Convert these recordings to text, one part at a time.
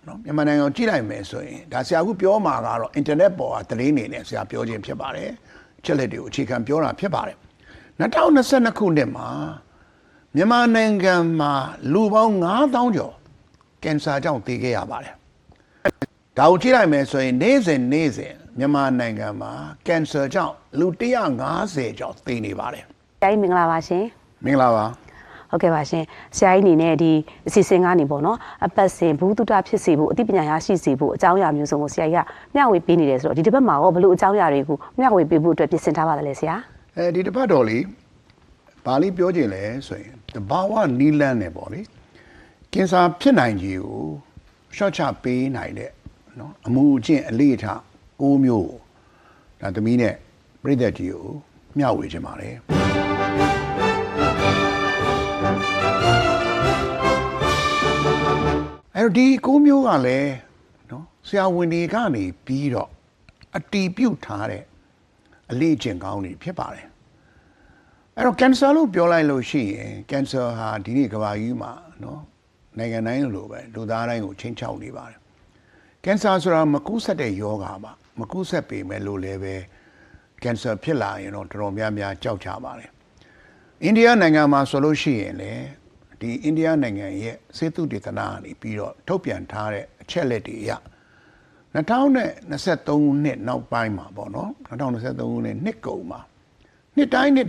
နော်မြန်မာနိုင်ငံကိုကြည့်လိုက်မယ်ဆိုရင်ဒါဆရာကပြောမှာကတော့အင်တာနက်ပေါ်ကသတင်းနေနဲ့ဆရာပြောခြင်းဖြစ်ပါတယ်ချက်လက်တွေကိုအခြေခံပြောတာဖြစ်ပါတယ်2022ခုနှစ်မှာမြန်မာနိုင်ငံမှာလူပေါင်း9000ကျော်ကင်ဆာကြောင့်သေခဲ့ရပါတယ်ဒါကိုကြည့်လိုက်မယ်ဆိုရင်နေ့စဉ်မြန်မာနိုင်ငံမှာကင်ဆာကြောင့်လူ150ကျော်သေနေပါတယ်ဆရာကြီးမင်္ဂလာပါရှင်မင်္ဂလာပါဟုတ်ကဲ့ပါရှင်ဆရာကြီးအနေနဲ့ဒီအစီအစဉ်ကနေပေါ့နော်အပတ်စဉ်ဘူးတုတဖြစ်စေဖို့အသိပညာရရှိစေဖို့အကြောင်းအရာမျိုးစုံကိုဆရာကြီးကမျှဝေပေးနေတယ်ဆိုတော့ဒီတစ်ပတ်မှာရောဘလို့အကြောင်းအရာတွေကိုမျှဝေပေးဖို့အတွက်ပြင်ဆင်ထားပါသလဲဆရာဒီတစ်ပတ်တော်လေးဘာလေးပြောချင်လဲဆိုရင်တဘာဝနီလန်းနဲ့ပေါ့လေကင်ဆာဖြစ်နိုင်ကြီးကိုရှော့ချပေးနိုင်တဲ့နော်အမှုအကျင့်အလေးအထား6မျိုးဒါသမီးနဲ့ပြည်သက်ကြီးကိုမျှဝေခြင်းပါတယ်အဲ့တော့ဒီ6မျိုးကလည်းနော်ဆရာဝန်တွေကနေပြီးတော့အတီးပြုတ်ထားတဲ့အလေးအကျင့်ကောင်းတွေဖြစ်ပါတယ်အဲ့တော့ကင်ဆာလို့ပြောလိုက်လို့ရှိရင်ကင်ဆာဟာဒီနေ့ကမ္ဘာကြီးမှာနော်နိုင်ငံတိုင်းလိုပဲလူသားတိုင်းကိုချိန်ချောက်နေပါတယ်ကင်ဆာဆိုတာမကူးဆက်တဲ့ယောဂါပါမကူးဆက်ပေမဲ့လို့လည်းပဲကင်ဆာဖြစ်လာရင်တော့တော်တော်များများကြောက်ကြပါတယ်အိန္ဒိယနိုင်ငံမှာဆိုလို့ရှိရင်လေဒီအိန္ဒိယနိုင်ငံရဲ့စေတုဒေသနာကနေပြီးတော့ထုတ်ပြန်ထားတဲ့အချက်လက်တွေအရ2023နှစ်နောက်ပိုင်းမှာပေါ့နော်2023ခုနှစ်နှစ်ကုန်မှာနှစ်တိုင်းနဲ့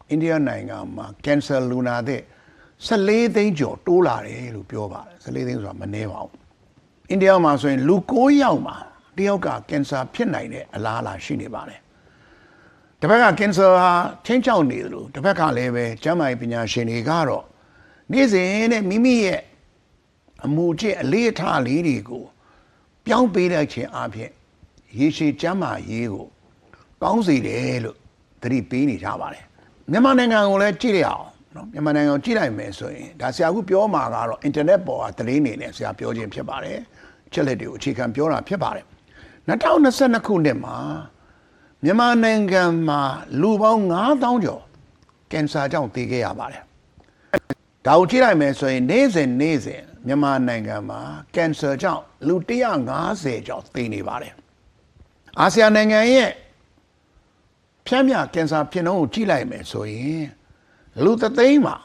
အိန္ဒိယနိုင်ငံမှာကင်ဆာလူနာတဲ့14သိန်းကျော်တိုးလာတယ်လို့ပြောပါတယ်14သိန်းဆိုတာမနည်းပါဘူးအိန္ဒိယမှာဆိုရင်လူ9ယောက်မှာတယောက်ကကင်ဆာဖြစ်နိုင်တဲ့အလားအလာရှိနေပါတယ်တစ်ဖက်ကကင်ဆာဟာချင်းချောက်နေတယ်လို့တစ်ဖက်ကလည်းပဲကျန်းမာရေးပညာရှင်တွေကတော့နေ့စဉ်နဲ့မိမိရဲ့အမှုအကျင့်အလေးအထားလေးတွေကိုပြောင်းပေးလိုက်ခြင်းအပြင်ရေရှည်ကျန်းမာရေးကိုကောင်းစေတယ်လို့သတိပေးနေကြပါတယ်မြန်မာနိုင်ငံကိုလည်းကြည့်ရအောင်နော်မြန်မာနိုင်ငံကိုကြည့်လိုက်မယ်ဆိုရင်ဒါဆရာကပြောမှာကတော့အင်တာနက်ပေါ်ကသတင်းနေနဲ့ဆရာပြောခြင်းဖြစ်ပါတယ်ချက်လက်တွေကိုအခြေခံပြောတာဖြစ်ပါတယ်2022ခုနှစ်မှာမြန်မာနိုင်ငံမှာလူပေါင်း9000ကျော်ကင်ဆာကြောင့်သေခဲ့ရပါတယ်ဒါကိုကြည့်လိုက်မယ်ဆိုရင်နေ့စဉ်မြန်မာနိုင်ငံမှာကင်ဆာကြောင့်လူ150ကျော်သေနေပါတယ်အာဆီယံနိုင်ငံရဲ့ဖြန့်မြကင်ဆာဖြစ်နှုန်းကိုကြည့်လိုက်မယ်ဆိုရင်လူ3သိန်းမှာ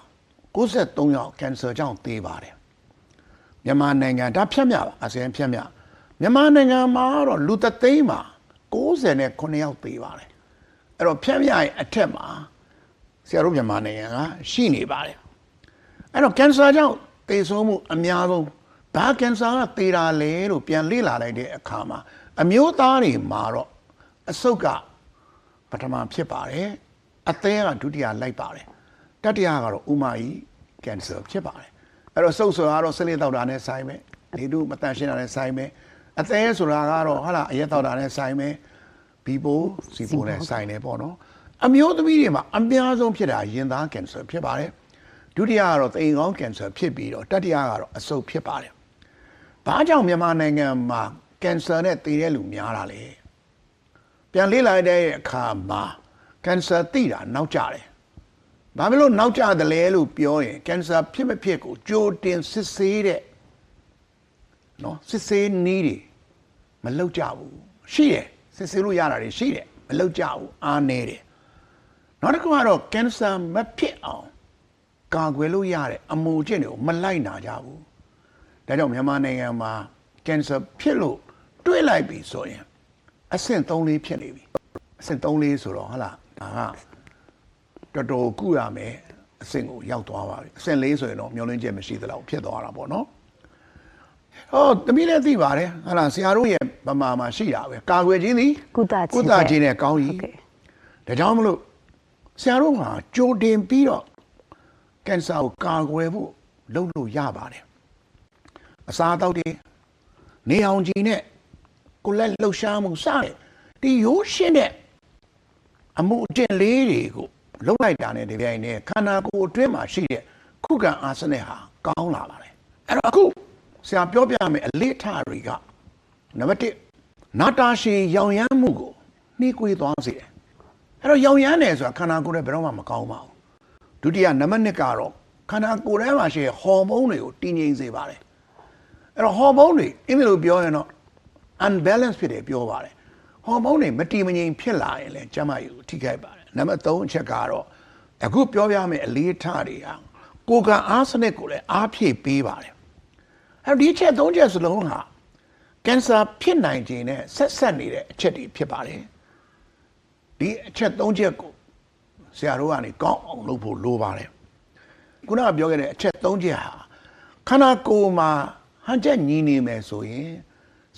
93ယောက်ကင်ဆာကြောင့်သေပါတယ်မြန်မာနိုင်ငံဒါဖြန့်မြပါအာဆီယံဖြန့်မြမြန်မာနိုင်ငံမှာတော့လူ3သိန်းမှာ69ယောက်သေပါတယ်အဲ့တော့ဖြန့်မြရဲ့အထက်မှာဆရာတို့မြန်မာနိုင်ငံကရှိနေပါတယ်အဲ့တော့ကင်ဆာကြောင့်သေဆုံးမှုအများဆုံးဘာကင်ဆာကသေတာလဲလို့ပြန်လေ့လာလိုက်တဲ့အခါမှာအမျိုးသားတွေမှာတော့အဆုတ်ကပထမဖြစ်ပါတယ်အသည်းကဒုတိယလိုက်ပါတယ်တတိယကတော့ဥမာကြီးကင်ဆာဖြစ်ပါတယ်အဲ့တော့ဆုတ်ဆိုတာကတော့ဆလစ်တောက်တာနဲ့ဆိုင်ပဲလေတုမတန်ရှင်းတာနဲ့ဆိုင်ပဲအသည်းဆိုတာကတော့ဟာလာအရက်တောက်တာနဲ့ဆိုင်ပဲဘီပိုစီပိုနဲ့ဆိုင်တယ်ပေါ့နော်အမျိုးသမီးတွေမှာအများဆုံးဖြစ်တာရင်သားကင်ဆာဖြစ်ပါတယ်ဒုတိယကတော့သိမ်ကောင်းကင်ဆာဖြစ်ပြီးတော့တတိယကတော့အဆုတ်ဖြစ်ပါတယ်ဘာကြောင့်မြန်မာနိုင်ငံမှာကင်ဆာနဲ့သေတဲ့လူများတာလဲပြန်လေ့လာတဲ့အခါမှာကင်ဆာသိတာနောက်ကျတယ်ဘာဖြစ်လို့နောက်ကျတယ်လဲလို့ပြောရင်ကင်ဆာဖြစ်မဖြစ်ကိုကြိုတင်စစ်ဆေးတဲ့နော်စစ်ဆေးနည်းတွေမလောက်ကြဘူးရှိတယ်စစ်ဆေးလို့ရတာတွေရှိတယ်မလောက်ကြဘူးအားနည်းတယ်နောက်တစ်ခုကတော့ကင်ဆာမဖြစ်အောင်ကာကွယ်လို့ရတဲ့အမှုအကျင့်တွေကိုမလိုက်နာကြဘူးဒါကြောင့်မြန်မာနိုင်ငံမှာကင်ဆာဖြစ်လို့တွေးလိုက်ပြီဆိုရင်အဆင့်3လေးဖြစ်နေပြီအဆင့်3လေးဆိုတော့ဟုတ်လားဒါကတော်တော်ကုရမယ်အဆင့်ကိုရောက်သွားပါပြီအဆင့်4ဆိုရင်တော့မျောလင်းချက်မရှိသလောက်ဖြစ်သွားတာပေါ့နော်တမီးလည်းသိပါတယ်ဟုတ်လားဆရာတို့ရဲ့ဗမာမှာရှိတာပဲကာကွယ်ခြင်းသည်ကုသခြင်းနဲ့ကောင်းကြီးဒါကြောင့်မလို့ဆရာတို့ကကြိုတင်ပြီးတော့ကင်ဆာကိုကာကွယ်ဖို့လုပ်လို့ရပါတယ်အစားအသောက်တွေနေအောင်ကြီးနဲ့ကိုလက်လှုပ်ရှားမှုစတဲ့ဒီရိုးရှင်းတဲ့အမှုအကျင့်လေးတွေကိုလှုပ်လိုက်တာနဲ့ဒီပြိုင်နဲ့ခန္ဓာကိုယ်အတွင်းမှာရှိတဲ့ခုခံအားစနစ်ဟာကောင်းလာပါတယ်အဲ့တော့အခုဆရာပြောပြမယ်အလေးထားတွေကနံပါတ်1နာတာရှည်ရောင်ရမ်းမှုကိုနှီးကွေးသွားစေတယ်အဲ့တော့ရောင်ရမ်းတယ်ဆိုတာခန္ဓာကိုယ်ရဲ့ဘယ်တော့မှမကောင်းပါဘူးဒုတိယနံပါတ်2ကတော့ခန္ဓာကိုယ်ထဲမှာရှိတဲ့ဟော်မုန်းတွေကိုတည်ငြိမ်စေပါတယ် အဲ့တော့ဟော်မုန်းတွေအင်္ဂလိပ်လိုပြောရင်တော့ unbalance ဖြစ်တယ်ပြောပါတယ်ဟော်မုန်းတွေမတည်မငြိမ်ဖြစ်လာရင်လည်းကျန်းမာရေးကိုထိခိုက်ပါတယ်နံပါတ်3အချက်ကတော့အခုပြောပြမယ့်အလေးထားတွေဟာကိုယ်ကအားစနစ်ကိုလည်းအားဖြည့်ပေးပါတယ်အဲ့ဒီချက်3ချက်စလုံးဟာကင်ဆာဖြစ်နိုင်ခြင်းနဲ့ဆက်နေတဲ့အချက်တွေဖြစ်ပါတယ်ဒီအချက်3ချက်ကိုဆရာတို့ကနေကောင်းအောင်လုပ်ဖို့လိုပါတယ်ခုနကပြောခဲ့တဲ့အချက်3ချက်ဟာခန္ဓာကိုယ်မှာဟန်ချက်ညီနေမယ်ဆိုရင်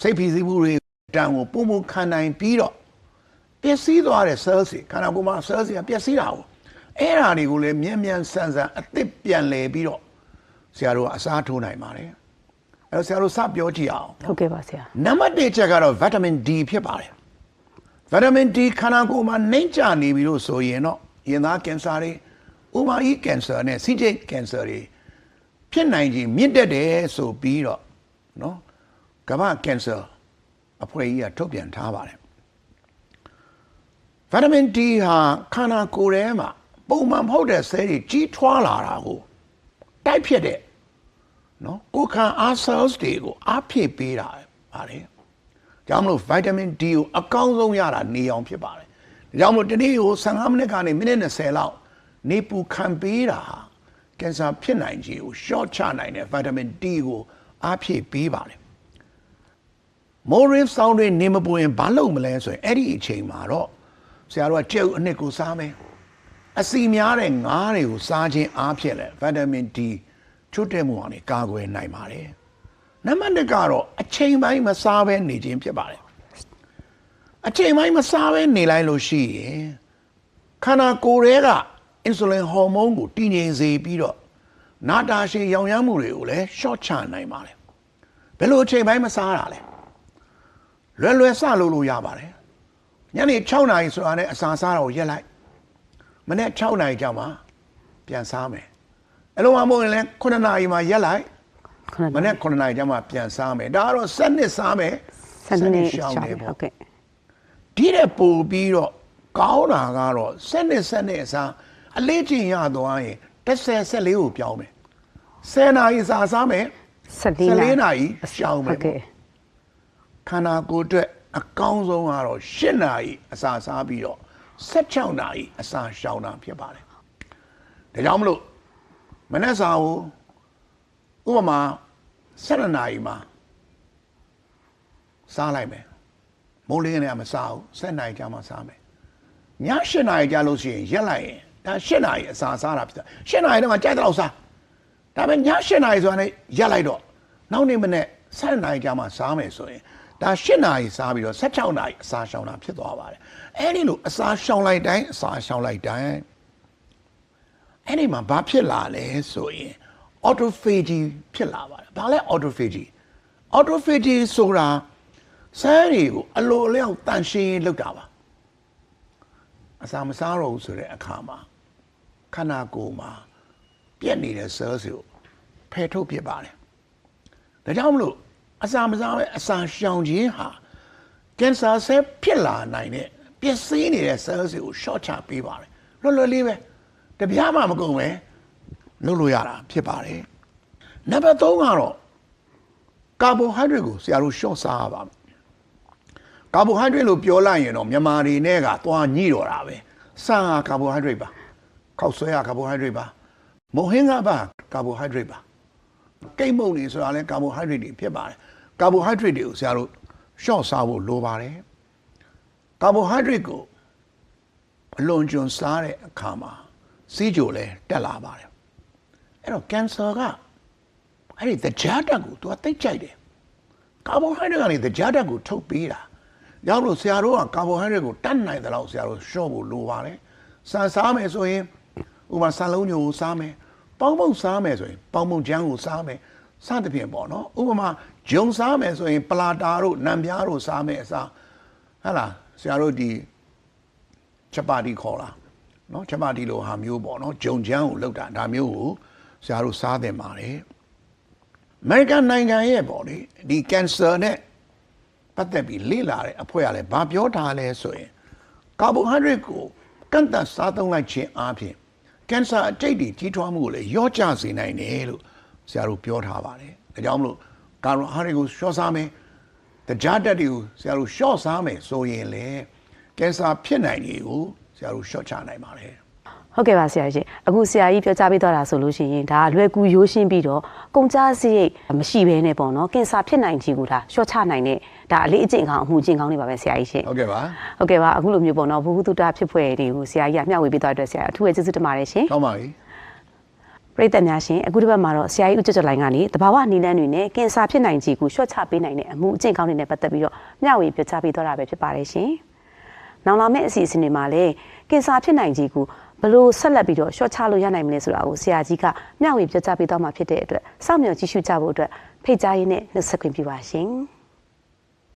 စိတ်ဖိစီးမှုတွေတန်ကိုပုံခံနိုင်ပြီးတော့ပျက်စီးသွားတဲ့ cells တွေခန္ဓာကိုယ်မှာ cells တွေကပျက်စီးတာကိုအဲ့ဓာတွေကိုလည်းမြန်ဆန်အသစ်ပြန်လဲပြီးတော့ဆရာတို့ကအစားထိုးနိုင်ပါတယ်အဲ့တော့ဆရာတို့စပြောကြည့်အောင်ဟုတ်ကဲ့ပါဆရာနံပါတ်1ချက်ကတော့ vitamin D ဖြစ်ပါတယ် vitamin D ခန္ဓာကိုယ်မှာနှိမ့်ကျနေပြီလို့ဆိုရင်တော့ရင်သားကင်ဆာတွေဥမာကြီးကင်ဆာနဲ့ CJ ကင်ဆာတွေဖြစ်နိုင်ခြင်းမြင့်တက်တယ်ဆိုပြီးတော့နော်ကမ္ဘာကင်ဆာအဖွဲ့ကြီးကထုတ်ပြန်ထားပါတယ်ဗီတာမင် D ဟာခန္ဓာကိုယ်ထဲမှာပုံမှန်မဟုတ်တဲ့ဆဲတွေကြီးထွားလာတာကိုတိုက်ဖြစ်တဲ့နော်ကိုယ်ခံအား cells တွေကိုအားဖြည့်ပေးတာပါတယ်ကြောင့်မလို့ဗီတာမင် D ကိုအကောင်းဆုံးရတာနေအောင်ဖြစ်ပါတယ်ဒါကြောင့်မလို့တနေ့ကို15မိနစ်ကနေမိနစ်20လောက်နေပူခံပေးတာဟာကင်ဆာဖြစ်နိုင်ခြင်းကို short ချနိုင်တဲ့ဗီတာမင် D ကိုအားဖြည့်ပေးပါတယ်မိုးရင်းဆောင်းတွေနေမပူရင်ဘာလုပ်မလဲဆိုရင်အဲ့ဒီအချိန်မှာတော့ဆရာတို့ကကြက်ဥအနှစ်ကိုစားမယ်အစီများတဲ့ငါးတွေကိုစားခြင်းအားဖြင့်လဲဗီတာမင် D ချွတ်တဲ့မှုကနေကာကွယ်နိုင်ပါတယ်နံပါတ်1ကတော့အချိန်ပိုင်းမစားဘဲနေခြင်းဖြစ်ပါတယ်အချိန်ပိုင်းမစားဘဲနေလိုက်လို့ရှိရင်ခန္ဓာကိုယ်ရဲ့ကအင်ဆူလင်ဟော်မုန်းကိုတည်ငြိမ်စေပြီးတော့နာတာရှည်ရောင်ရမ်းမှုတွေကိုလည်း short ချနိုင်ပါတယ်ဘယ်လိုအချိန်ပိုင်းမစားတာလဲလွယ်စလို့ရပါတယ်ညနေ6နာရီဆိုတာနဲ့အစာစားတာကိုရက်လိုက်မနေ့6နာရီကြာမှပြန်စားမယ်အဲ့လိုမှမဟုတ်ရင်လည်း9နာရီမှရက်လိုက်မနေ့9နာရီကြာမှပြန်စားမယ်ဒါကတော့7နှစ်စားမယ်7နှစ်ရှောင်းတယ်ဟုတ်ကဲ့ဒီတဲ့ပို့ပြီးတော့ကောင်းတာကတော့7နှစ်အစားအလေးကျင့်ရသွားရင်14ကိုပြောင်းမယ်10နာရီစားမယ်14နာရီရှောင်းမယ်ခန္ဓာကိုယ်အတွက်အကောင်းဆုံးကတော့8နာရီအစာစားပြီးတော့16နာရီအစာရှောင်တာဖြစ်ပါတယ်ဒါကြောင့်မလို့မနေ့စာကိုဥပမာ7နာရီမှာစားလိုက်မယ်မိုးလင်းနေမှာမစားဘူး7နာရီကြာမှစားမယ်ည8နာရီကြာလို့ရှိရင်ရက်လိုက်ရင်ဒါ8နာရီအစာစားတာဖြစ်တယ်8နာရီတော့ကြိုက်တော့စားဒါပေမဲ့ည8နာရီဆိုတာနဲ့ရက်လိုက်တော့နောက်နေ့မနေ့7နာရီကြာမှစားမယ်ဆိုရင်ဒါ8နာရီစားပြီးတော့16နာရီအစာရှောင်တာဖြစ်သွားပါတယ်အဲ့ဒီလိုအစာရှောင်လိုက်တိုင်းအဲ့ဒီမှာဘာဖြစ်လာလဲဆိုရင် autophagy ဖြစ်လာပါတယ်ဘာလဲ autophagy ဆိုတာဆဲတွေကိုအလိုအလျောက်တန်ရှင်းလုပ်တာပါအစာမစားတော့ဘူးဆိုတဲ့အခါမှာခန္ဓာကိုယ်မှာပြက်နေတဲ့ cells ကိုဖယ်ထုတ်ပြပါတယ်ဒါကြောင့်မလို့အစာမစားပဲအစာရှောင်ခြင်းဟာကင်ဆာဆဲဖြစ်လာနိုင်တဲ့ပျက်စီးနေတဲ့ cells တွေကို short ချပေးပါတယ်လွယ်လေးပဲတပြားမှမကုန်ပဲလုပ်လို့ရတာဖြစ်ပါတယ်နံပါတ်3ကတော့ကာဘိုဟိုက်ဒရိတ်ကိုဆရာတို့ short စားရပါမယ်ကာဘိုဟိုက်ဒရိတ်လို့ပြောလိုက်ရင်တော့မြန်မာတွေနဲ့ကသွားညှိတော့တာပဲဆန်ဟာကာဘိုဟိုက်ဒရိတ်ပါခောက်ဆွဲဟာကာဘိုဟိုက်ဒရိတ်ပါမုန်ဟင်းကပါကာဘိုဟိုက်ဒရိတ်ပါကိတ်မုန်နေဆိုတာလဲကာဘိုဟိုက်ဒရိတ်တွေဖြစ်ပါတယ်ကာဘိုဟိုက်ဒရိတ်တွေကိုဆရာတို့ရှော့စားဖို့လိုပါတယ်ကာဘိုဟိုက်ဒရိတ်ကိုအလွန်ကျွံစားတဲ့အခါမှာစီးကြိုလဲတက်လာပါတယ်အဲ့တော့ကင်ဆာကအဲ့ဒီသကြားတက်ကိုသူကသိကြိုက်တယ်ကာဘိုဟိုက်ဒရိတ်ကနေသကြားတက်ကိုထုတ်ပေးတာရောက်လို့ဆရာတို့ကကာဘိုဟိုက်ဒရိတ်ကိုတတ်နိုင်တဲ့လောက်ဆရာတို့ရှော့ဖို့လိုပါတယ်ဆန်စားမယ်ဆိုရင်ဥပမာဆန်လုံးညိုကိုစားမယ်ပေါင်းမုတ်စားမယ်ဆိုရင်ပေါင်းမုတ်ချမ်းကိုစားမယ်စသဖြင့်ပေါ့နော်ဥပမာဂျုံစားမယ်ဆိုရင်ပလာတာတို့နံပြားတို့စားမယ်အစားဟဟလားဆရာတို့ဒီချက်ပါတီခေါ်လားနော်ချက်ပါတီလိုဟာမျိုးပေါ့နော်ဂျုံချမ်းကိုလောက်တာဒါမျိုးကိုဆရာတို့စားသင့်ပါတယ်အမေရိကန်နိုင်ငံရဲ့ပေါ့လေဒီကင်ဆာနဲ့ပတ်သက်ပြီးလေ့လာတဲ့အဖွဲ့ကလည်းဗာပြောထားလဲဆိုရင်ကာဘိုဟိုက်ဒရိတ်ကိုကန့်သတ်စားသုံးလိုက်ခြင်းအပြင်ကင်ဆာအကျိတ်တွေကြီးထွားမှုကိုလည်းရော့ကျစေနိုင်တယ်လို့ဆရာတို့ပြောထားပါတယ်ဒါကြောင့်မလို့ ကာရိုအားတွေကိုရှော့စားမယ်တကြားတက်တွေကိုဆရာတို့ရှော့စားမယ်ဆိုရင်လေကင်ဆာဖြစ်နိုင်တွေကိုဆရာတို့ရှော့ချနိုင်ပါတယ် ဟုတ်ကဲ့ပါဆရာကြီးအခုဆရာကြီးပြောကြားပေးသွားတာဆိုလို့ရှိရင်ဒါလွယ်ကူရိုးရှင်းပြီးတော့ကုန်ကြစရိတ်မရှိဘဲနဲ့ပေါ့နော်ကင်ဆာဖြစ်နိုင်ခြင်းကိုဒါရှော့ချနိုင်တဲ့ဒါအလေးအကျင့်ကောင်းအမှုကျင့်ကောင်းတွေပါပဲဆရာကြီးရှင် ဟုတ်ကဲ့ပါ ဟုတ်ကဲ့ပါအခုလိုမျိုးပေါ့နော်ဘုဟုတုတဖြစ်ဖွယ်တွေကိုဆရာကြီးကမျှဝေပေးသွားတဲ့အတွက်ဆရာအထူးပဲကျေးဇူးတင်ပါတယ်ရှင် ကောင်းပါပြီ ပရိသတ်များရှင်အခုတစ်ပတ်မှာတော့ဆရာကြီးဦးကျော်ကျော်လိုင်ကနေတဘာဝနီလန်းတွေနဲ့ကင်ဆာဖြစ်နိုင်ခြင်းကိုရှော့ချပေးနိုင်တဲ့အမှုအကျင့်ကောင်းတွေနဲ့ပတ်သက်ပြီးတော့မျှဝေပြောကြားပေးသွားတာပဲဖြစ်ပါတယ်ရှင်နောက်လာမယ့်အစီအစဉ်တွေမှာလည်းကင်ဆာဖြစ်နိုင်ခြင်းကိုဘလို့ဆက်လက်ပြီးတော့ရှော့ချလို့ရနိုင်မလဲဆိုတာကိုဆရာကြီးကမျှဝေပြောကြားပေးသွားမှာဖြစ်တဲ့အတွက်စောင့်မျှော်ကြည့်ရှုကြဖို့အတွက်ဖိတ်ကြားရင်းနဲ့နှုတ်ဆက်ခွင့်ပြုပါရှင်